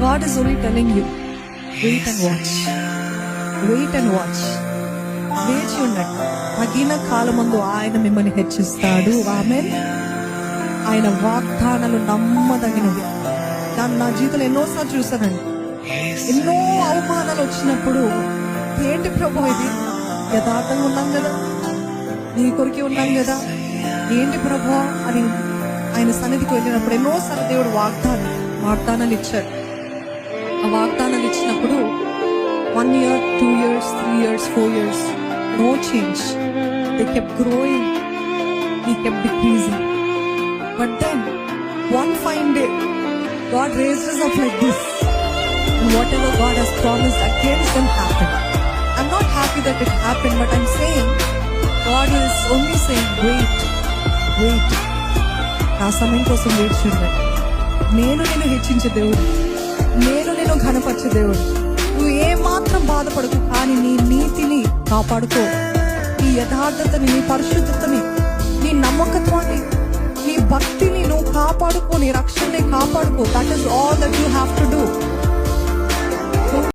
God is only telling you, wait and watch. Wait and watch. వేచి ఉండండి. తగిన కాలమందు ఆయన మిమ్మల్ని హెచ్చిస్తాడు. ఆమేన్. ఆయన వాగ్దానాలు నమ్మదగినవి. దాన్ని నా జీవితంలో ఎన్నోసార్లు చూసానండి. ఎన్నో అవమానాలు వచ్చినప్పుడు, ఏంటి ప్రభు ఇది, యథార్థంగా ఉన్నాం కదా, నీ కొరికే ఉన్నాం కదా, ఏంటి ప్రభు అని ఆయన సన్నిధికి వెళ్ళినప్పుడు ఎన్నోసార్లు దేవుడు వాగ్దానాలు ఇచ్చాడు. ఆ వాగ్దానాలు ఇచ్చినప్పుడు 1 year, 2 years, 3 years, 4 years, no change. They kept growing, he kept decreasing. But then one fine day God raised us up like this, and whatever God has promised against them happened. I'm not happy that it happened, but I'm saying God is only saying wait. నా సమయం కోసం వేచి ఉండండి. నేను హెచ్చించే దేవుడు, నేను ఘనపరిచే దేవుడు. నువ్వు ఏమాత్రం బాధపడకు, కానీ నీ నీతిని కాపాడుకో, నీ యథార్థతని, నీ పరిశుద్ధతని, నీ నమ్మకత్వాన్ని, నీ భక్తిని నువ్వు కాపాడుకో, నీ రక్షణని కాపాడుకో. That is all that you have to do.